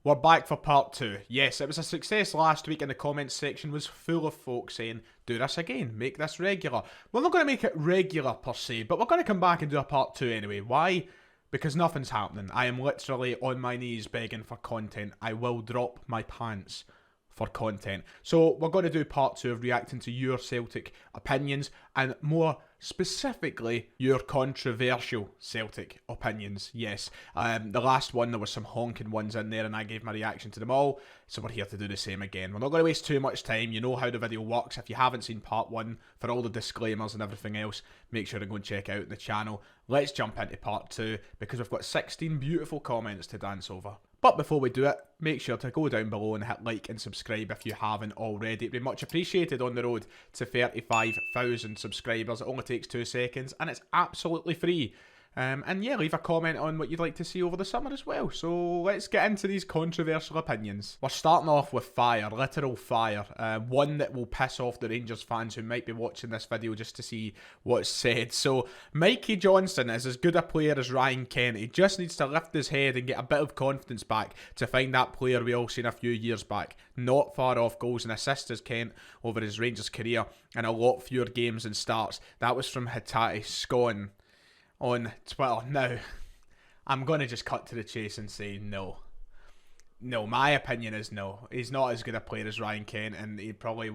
We're back for part 2. Yes, it was a success last week and the comments section was full of folk saying, do this again, make this regular. We're not going to make it regular per se, but we're going to come back and do a part 2 anyway. Why? Because nothing's happening. I am literally on my knees begging for content. I will drop my pants for content. So we're going to do part 2 of reacting to your Celtic opinions and more specifically your controversial Celtic opinions. Yes, the last one there was some honking ones in there and I gave my reaction to them all, so we're here to do the same again. We're not going to waste too much time. You know how the video works. If you haven't seen part 1, for all the disclaimers and everything else, make sure to go and check out the channel. Let's jump into part 2 because we've got 16 beautiful comments to dance over. But before we do it, make sure to go down below and hit like and subscribe if you haven't already. It'd be much appreciated on the road to 35,000 subscribers. It only takes 2 seconds and it's absolutely free. And yeah, leave a comment on what you'd like to see over the summer as well. So let's get into these controversial opinions. We're starting off with fire, literal fire. One that will piss off the Rangers fans who might be watching this video just to see what's said. So Mikey Johnson is as good a player as Ryan Kent. He just needs to lift his head and get a bit of confidence back to find that player we all seen a few years back. Not far off goals and assists as Kent over his Rangers career and a lot fewer games and starts. That was from Hitati Scone on Twitter. Now, I'm going to just cut to the chase and say no. No, my opinion is no. He's not as good a player as Ryan Kent, and he probably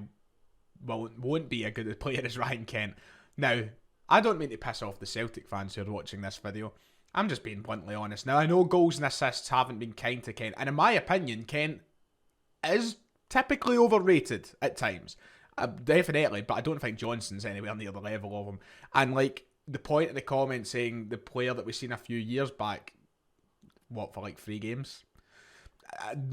won't be a good player as Ryan Kent. Now, I don't mean to piss off the Celtic fans who are watching this video. I'm just being bluntly honest. Now, I know goals and assists haven't been kind to Kent, and in my opinion, Kent is typically overrated at times. Definitely, but I don't think Johnson's anywhere near the level of him. And like, the point in the comment saying the player that we've seen a few years back, what, for like 3 games?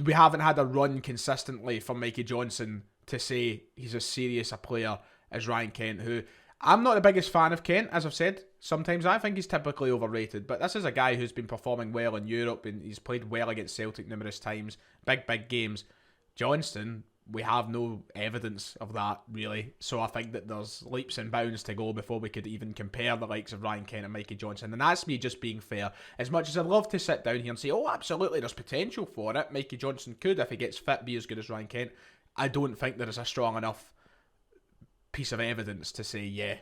We haven't had a run consistently from Mikey Johnson to say he's as serious a player as Ryan Kent, who I'm not the biggest fan of Kent, as I've said. Sometimes I think he's typically overrated, but this is a guy who's been performing well in Europe and he's played well against Celtic numerous times, big games. Johnston, we have no evidence of that, really. So I think that there's leaps and bounds to go before we could even compare the likes of Ryan Kent and Mikey Johnson. And that's me just being fair. As much as I'd love to sit down here and say, oh, absolutely, there's potential for it. Mikey Johnson could, if he gets fit, be as good as Ryan Kent. I don't think there is a strong enough piece of evidence to say, yeah,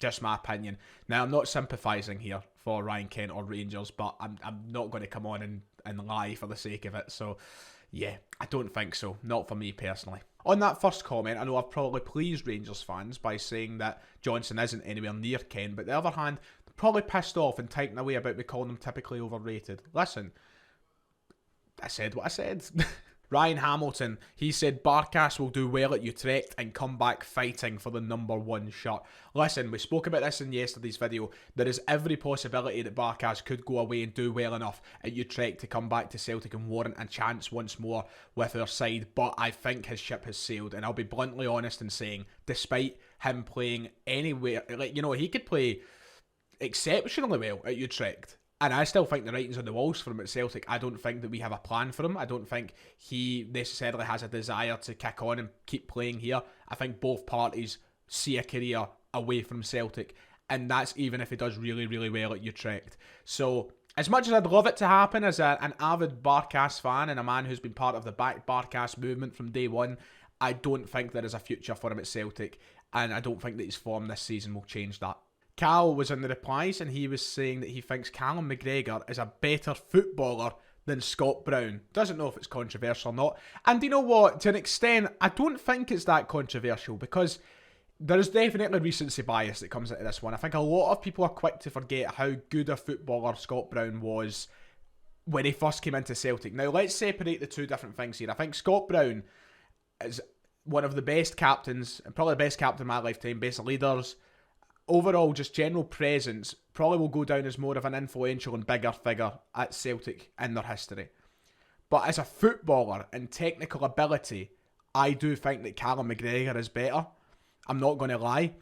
just my opinion. Now, I'm not sympathising here for Ryan Kent or Rangers, but I'm not going to come on and lie for the sake of it. So yeah, I don't think so. Not for me personally. On that first comment, I know I've probably pleased Rangers fans by saying that Johnson isn't anywhere near Kent, but on the other hand, they're probably pissed off and taken away about me calling him typically overrated. Listen, I said what I said. Ryan Hamilton, he said Barkas will do well at Utrecht and come back fighting for the #1 shirt. Listen, we spoke about this in yesterday's video. There is every possibility that Barkas could go away and do well enough at Utrecht to come back to Celtic and warrant a chance once more with our side, but I think his ship has sailed, and I'll be bluntly honest in saying, despite him playing anywhere, like, you know, he could play exceptionally well at Utrecht. And I still think the writing's on the walls for him at Celtic. I don't think that we have a plan for him. I don't think he necessarily has a desire to kick on and keep playing here. I think both parties see a career away from Celtic. And that's even if he does really well at Utrecht. So, as much as I'd love it to happen as an avid Barkas fan and a man who's been part of the back Barkas movement from day one, I don't think there is a future for him at Celtic. And I don't think that his form this season will change that. Cal was in the replies and he was saying that he thinks Callum McGregor is a better footballer than Scott Brown. Doesn't know if it's controversial or not. And you know what? To an extent, I don't think it's that controversial because there is definitely recency bias that comes into this one. I think a lot of people are quick to forget how good a footballer Scott Brown was when he first came into Celtic. Now, let's separate the two different things here. I think Scott Brown is one of the best captains, and probably the best captain in my lifetime, best leaders. Overall, just general presence, probably will go down as more of an influential and bigger figure at Celtic in their history. But as a footballer and technical ability, I do think that Callum McGregor is better. I'm not going to lie.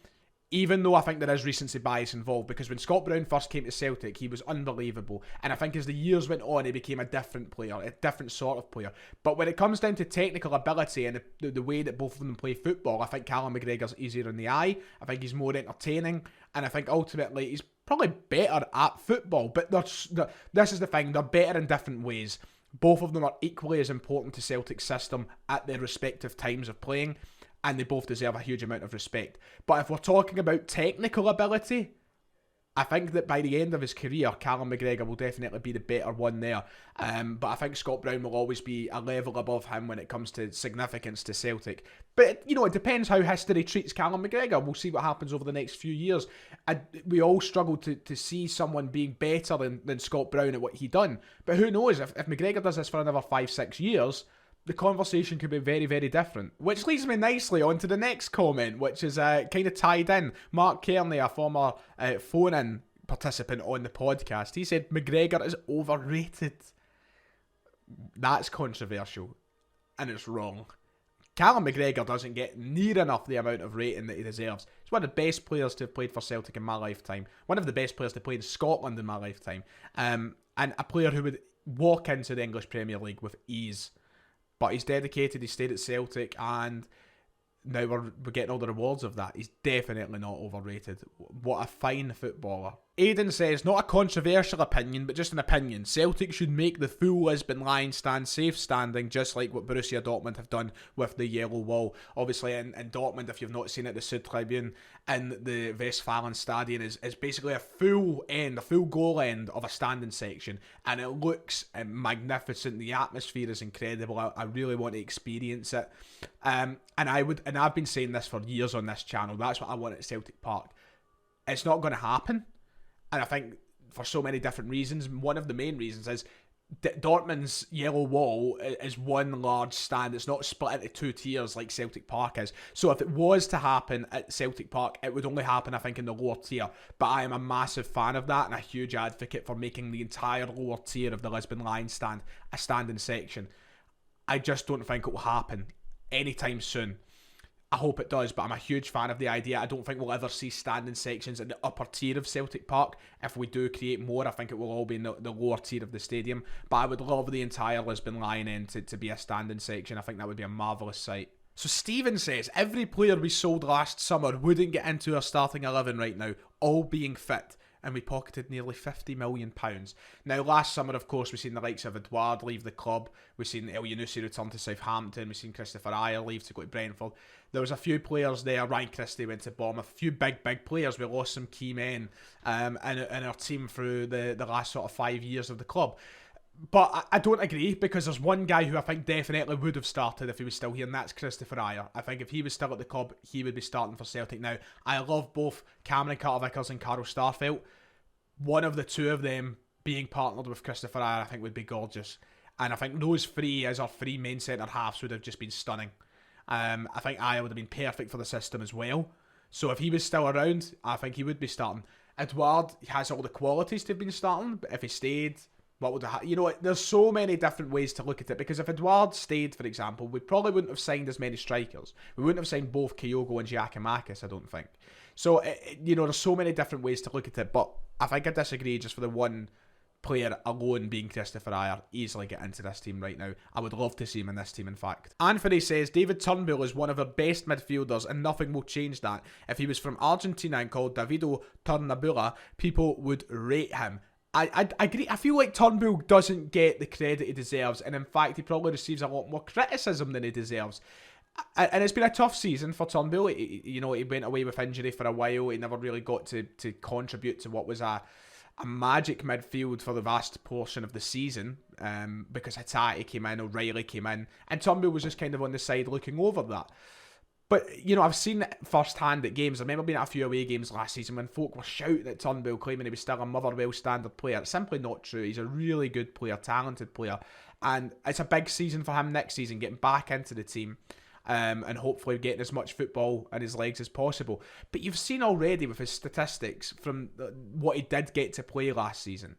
Even though I think there is recency bias involved, because when Scott Brown first came to Celtic, he was unbelievable. And I think as the years went on, he became a different player, a different sort of player. But when it comes down to technical ability and the way that both of them play football, I think Callum McGregor's easier in the eye. I think he's more entertaining. And I think ultimately he's probably better at football. But this is the thing, they're better in different ways. Both of them are equally as important to Celtic's system at their respective times of playing, and they both deserve a huge amount of respect. But if we're talking about technical ability, I think that by the end of his career, Callum McGregor will definitely be the better one there. But I think Scott Brown will always be a level above him when it comes to significance to Celtic. But, it depends how history treats Callum McGregor. We'll see what happens over the next few years. We all struggle to see someone being better than Scott Brown at what he done. But who knows, if McGregor does this for another 5-6 years, the conversation could be very, very different. Which leads me nicely on to the next comment, which is kind of tied in. Mark Kearney, a former phone-in participant on the podcast, he said McGregor is overrated. That's controversial, and it's wrong. Callum McGregor doesn't get near enough the amount of rating that he deserves. He's one of the best players to have played for Celtic in my lifetime. One of the best players to play in Scotland in my lifetime. And a player who would walk into the English Premier League with ease. But he's dedicated, he stayed at Celtic, and now we're getting all the rewards of that. He's definitely not overrated. What a fine footballer. Aidan says, not a controversial opinion, but just an opinion. Celtic should make the full Lisbon Lions stand safe standing, just like what Borussia Dortmund have done with the yellow wall. Obviously, in Dortmund, if you've not seen it, the Südtribune in the Westfalenstadion is basically a full goal end of a standing section, and it looks magnificent. The atmosphere is incredible. I really want to experience it. And I've been saying this for years on this channel. That's what I want at Celtic Park. It's not going to happen. And I think for so many different reasons, one of the main reasons is Dortmund's yellow wall is one large stand. It's not split into two tiers like Celtic Park is. So if it was to happen at Celtic Park, it would only happen, I think, in the lower tier. But I am a massive fan of that and a huge advocate for making the entire lower tier of the Lisbon Lions stand a standing section. I just don't think it will happen anytime soon. I hope it does, but I'm a huge fan of the idea. I don't think we'll ever see standing sections in the upper tier of Celtic Park. If we do create more, I think it will all be in the lower tier of the stadium. But I would love the entire Lisbon Lion end to be a standing section. I think that would be a marvellous sight. So Stephen says, every player we sold last summer wouldn't get into our starting 11 right now, all being fit. And we pocketed nearly £50 million. Now, last summer, of course, we've seen the likes of Edouard leave the club. We've seen El Yunusi return to Southampton. We've seen Christopher Ayer leave to go to Brentford. There was a few players there. Ryan Christie went to Bournemouth. A few big players. We lost some key men in our team through the last sort of 5 years of the club. But I don't agree, because there's one guy who I think definitely would have started if he was still here, and that's Christopher Ayer. I think if he was still at the club, he would be starting for Celtic now. I love both Cameron Carter-Vickers and Carl Starfelt. One of the two of them being partnered with Christopher Ayer, I think, would be gorgeous. And I think those three as our three main centre-halves would have just been stunning. I think Ayer would have been perfect for the system as well. So if he was still around, I think he would be starting. Edouard has all the qualities to have been starting, but if he stayed, what would have there's so many different ways to look at it, because if Edouard stayed, for example, we probably wouldn't have signed as many strikers. We wouldn't have signed both Kyogo and Giacomakis, I don't think. So, there's so many different ways to look at it, but I think I disagree just for the one player alone being Christopher Ayer. Easily get into this team right now. I would love to see him in this team, in fact. Anthony says, David Turnbull is one of our best midfielders and nothing will change that. If he was from Argentina and called Davido Turnbulla, people would rate him. I agree. I feel like Turnbull doesn't get the credit he deserves, and in fact he probably receives a lot more criticism than he deserves. And it's been a tough season for Turnbull. He went away with injury for a while. He never really got to contribute to what was a magic midfield for the vast portion of the season, because Hatate came in, O'Reilly came in, and Turnbull was just kind of on the side looking over that. But, I've seen it firsthand at games. I remember being at a few away games last season when folk were shouting at Turnbull, claiming he was still a Motherwell standard player. It's simply not true. He's a really good player, talented player. And it's a big season for him next season, getting back into the team. And hopefully getting as much football in his legs as possible. But you've seen already with his statistics from what he did get to play last season,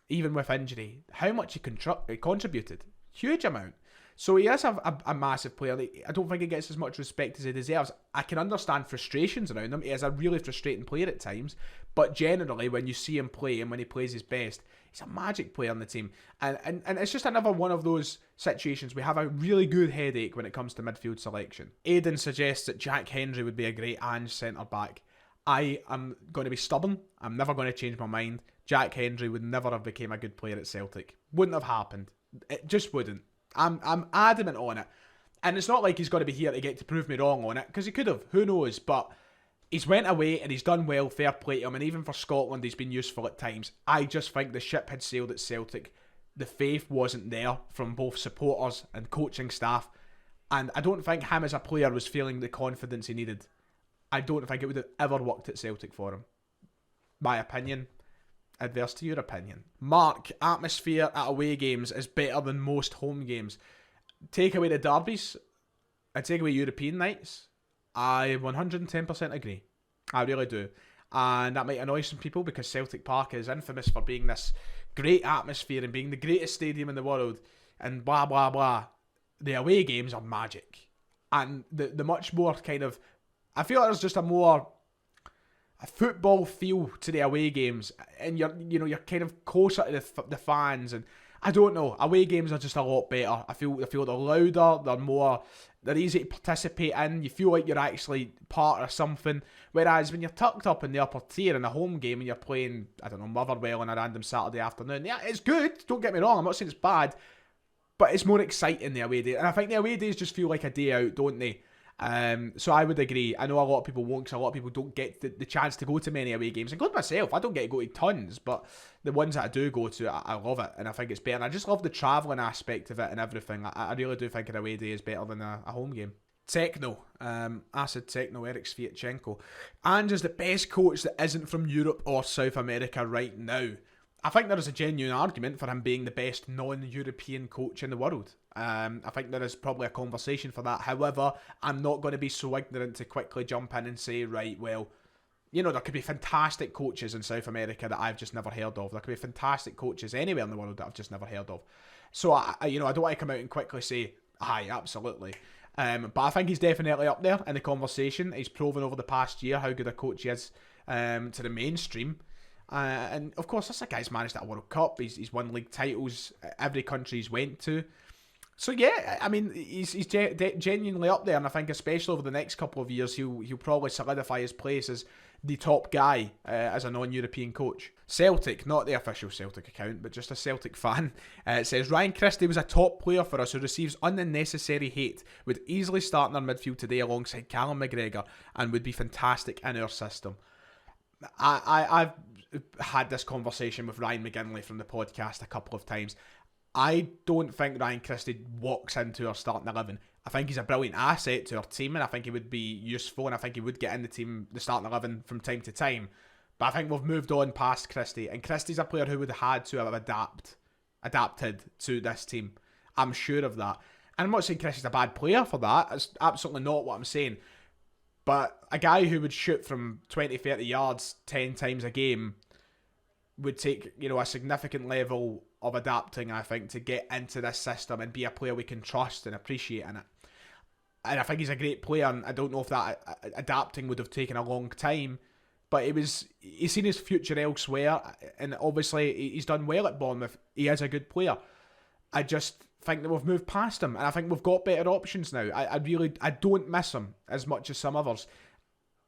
even with injury, how much he contributed. Huge amount. So he is a massive player. I don't think he gets as much respect as he deserves. I can understand frustrations around him. He is a really frustrating player at times. But generally, when you see him play and when he plays his best, he's a magic player on the team. And it's just another one of those situations. We have a really good headache when it comes to midfield selection. Aidan suggests that Jack Hendry would be a great Ange centre-back. I am going to be stubborn. I'm never going to change my mind. Jack Hendry would never have become a good player at Celtic. Wouldn't have happened. It just wouldn't. I'm adamant on it. And it's not like he's got to be here to get to prove me wrong on it, because he could have. Who knows? But he's went away and he's done well, fair play to him. And even for Scotland, he's been useful at times. I just think the ship had sailed at Celtic. The faith wasn't there from both supporters and coaching staff. And I don't think him as a player was feeling the confidence he needed. I don't think it would have ever worked at Celtic for him. My opinion. Adverse to your opinion. Mark, atmosphere at away games is better than most home games. Take away the derbies and take away European nights. I 110% agree. I really do. And that might annoy some people because Celtic Park is infamous for being this great atmosphere and being the greatest stadium in the world and blah blah blah. The away games are magic. And the much more kind of, I feel like there's just a football feel to the away games, and you're kind of closer to the fans, and I don't know, away games are just a lot better. I feel they're louder, they're easy to participate in. You feel like you're actually part of something. Whereas when you're tucked up in the upper tier in a home game and you're playing, I don't know, Motherwell on a random Saturday afternoon, yeah, it's good. Don't get me wrong. I'm not saying it's bad, but it's more exciting the away day, and I think the away days just feel like a day out, don't they? So I would agree. I know a lot of people won't, because a lot of people don't get the chance to go to many away games. Including myself, I don't get to go to tons, but the ones that I do go to, I love it, and I think it's better. And I just love the travelling aspect of it and everything. I really do think an away day is better than a home game. Techno, Acid Techno, Eric Sviatchenko. And is the best coach that isn't from Europe or South America right now. I think there is a genuine argument for him being the best non-European coach in the world. I think there is probably a conversation for that. However, I'm not going to be so ignorant to quickly jump in and say, right, well, there could be fantastic coaches in South America that I've just never heard of. There could be fantastic coaches anywhere in the world that I've just never heard of. So, I don't want to come out and quickly say, aye, absolutely. But I think he's definitely up there in the conversation. He's proven over the past year how good a coach he is to the mainstream. And of course, this guy's managed at a World Cup. He's won league titles every country he's went to. So yeah, I mean, he's genuinely up there, and I think especially over the next couple of years, he'll probably solidify his place as the top guy as a non-European coach. Celtic, not the official Celtic account, but just a Celtic fan, it says, Ryan Christie was a top player for us who receives unnecessary hate, would easily start in our midfield today alongside Callum McGregor, and would be fantastic in our system. I've had this conversation with Ryan McGinley from the podcast a couple of times. I don't think Ryan Christie walks into our starting 11. I think he's a brilliant asset to our team, and I think he would be useful, and I think he would get in the starting 11 from time to time. But I think we've moved on past Christie, and Christie's a player who would have had to have adapted to this team. I'm sure of that. And I'm not saying Christie's a bad player for that. That's absolutely not what I'm saying. But a guy who would shoot from 20, 30 yards 10 times a game would take, a significant level of adapting, I think, to get into this system and be a player we can trust and appreciate in it. And I think he's a great player, and I don't know if that adapting would have taken a long time, but he's seen his future elsewhere, and obviously he's done well at Bournemouth. He is a good player. I just think that we've moved past him, and I think we've got better options now. I don't miss him as much as some others.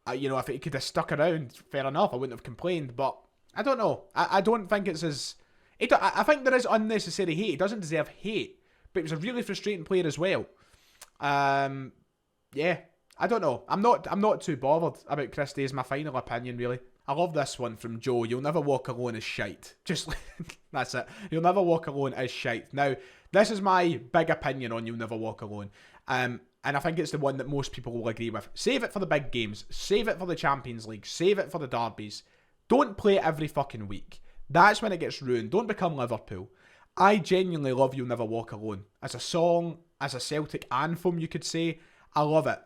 If he could have stuck around, fair enough, I wouldn't have complained, but I don't know. I don't think it's as... I think there is unnecessary hate. He doesn't deserve hate, but he was a really frustrating player as well. Yeah, I don't know. I'm not too bothered about Christie, is my final opinion, really. I love this one from Joe. You'll never walk alone as shite. Just that's it. You'll never walk alone as shite. Now, this is my big opinion on You'll Never Walk Alone. And I think it's the one that most people will agree with. Save it for the big games. Save it for the Champions League. Save it for the derbies. Don't play it every fucking week. That's when it gets ruined. Don't become Liverpool. I genuinely love You'll Never Walk Alone. As a song, as a Celtic anthem, you could say. I love it.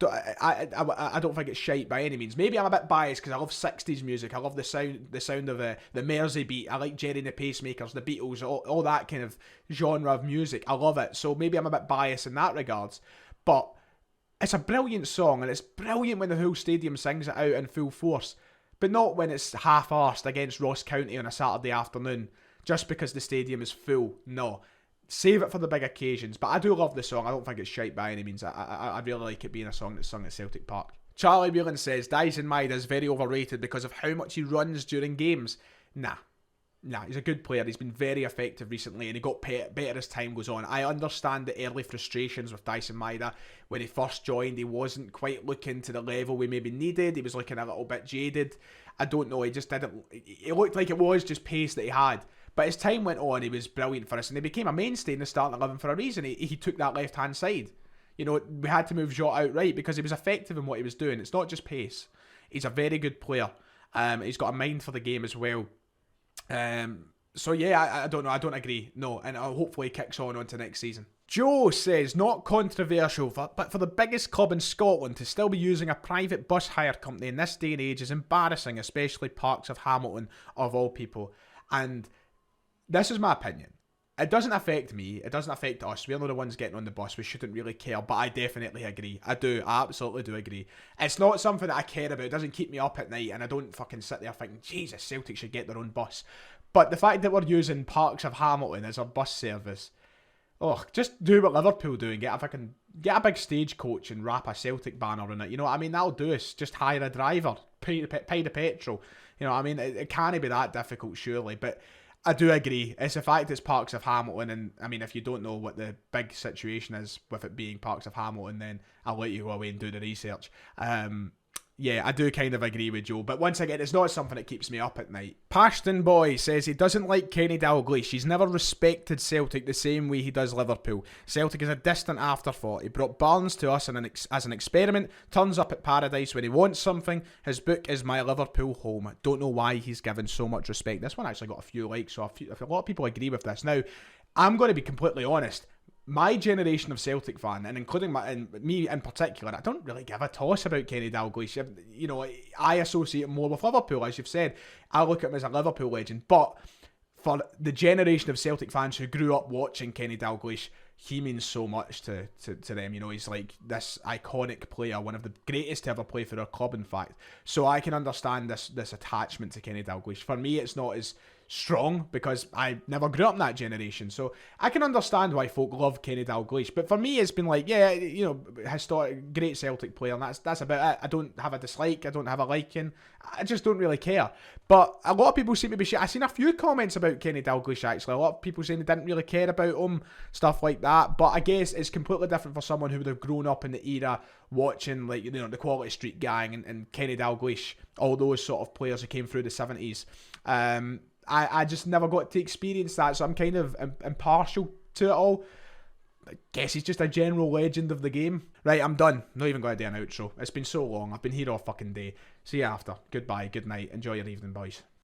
I don't think it's shite by any means. Maybe I'm a bit biased because I love 60s music. I love the sound of the Mersey beat. I like Jerry and the Pacemakers, the Beatles, all that kind of genre of music. I love it. So maybe I'm a bit biased in that regards. But it's a brilliant song, and it's brilliant when the whole stadium sings it out in full force. But not when it's half-arsed against Ross County on a Saturday afternoon just because the stadium is full. No. Save it for the big occasions. But I do love the song. I don't think it's shite by any means. I really like it being a song that's sung at Celtic Park. Charlie Whelan says, Dyson Maeda is very overrated because of how much he runs during games. Nah. Nah, he's a good player. He's been very effective recently, and he got better as time goes on. I understand the early frustrations with Dyson Maeda. When he first joined, he wasn't quite looking to the level we maybe needed. He was looking a little bit jaded. I don't know, he just didn't... It looked like it was just pace that he had. But as time went on, he was brilliant for us, and he became a mainstay in the starting 11 for a reason. He took that left-hand side. You know, we had to move Jota out right because he was effective in what he was doing. It's not just pace. He's a very good player. He's got a mind for the game as well. So yeah, I don't know. I don't agree. No, and hopefully he kicks on to next season. Joe says, not controversial, but for the biggest club in Scotland to still be using a private bus hire company in this day and age is embarrassing, especially Parks of Hamilton, of all people. And this is my opinion. It doesn't affect me. It doesn't affect us. We're not the ones getting on the bus. We shouldn't really care. But I definitely agree. I do. I absolutely do agree. It's not something that I care about. It doesn't keep me up at night. And I don't fucking sit there thinking, Jesus, Celtic should get their own bus. But the fact that we're using Parks of Hamilton as our bus service, oh, just do what Liverpool do and get a big stagecoach and wrap a Celtic banner on it. You know what I mean? That'll do us. Just hire a driver. Pay the petrol. You know what I mean? It can't be that difficult, surely. But I do agree. It's the fact it's Parks of Hamilton, and I mean, if you don't know what the big situation is with it being Parks of Hamilton, then I'll let you go away and do the research. Yeah, I do kind of agree with Joe, but once again, it's not something that keeps me up at night. Pashton Boy says he doesn't like Kenny Dalglish. He's never respected Celtic the same way he does Liverpool. Celtic is a distant afterthought. He brought Barnes to us as an experiment, turns up at Paradise when he wants something. His book is My Liverpool Home. I don't know why he's given so much respect. This one actually got a few likes, so a lot of people agree with this. Now, I'm going to be completely honest. My generation of Celtic fan, and including me in particular, I don't really give a toss about Kenny Dalglish. You know, I associate him more with Liverpool, as you've said. I look at him as a Liverpool legend. But for the generation of Celtic fans who grew up watching Kenny Dalglish, he means so much to them. You know, he's like this iconic player, one of the greatest to ever play for our club, in fact. So I can understand this attachment to Kenny Dalglish. For me, it's not as strong because I never grew up in that generation. So I can understand why folk love Kenny Dalglish. But for me, it's been like, yeah, you know, historic, great Celtic player, and that's about it. I don't have a dislike. I don't have a liking. I just don't really care. But a lot of people seem to be... I've seen a few comments about Kenny Dalglish, actually. A lot of people saying they didn't really care about him, stuff like that. But I guess it's completely different for someone who would have grown up in the era watching, like, you know, the Quality Street Gang and Kenny Dalglish, all those sort of players who came through the 70s. I just never got to experience that, so I'm kind of impartial to it all. I guess he's just a general legend of the game. Right, I'm done. Not even going to do an outro. It's been so long. I've been here all fucking day. See you after. Goodbye, good night. Enjoy your evening, boys.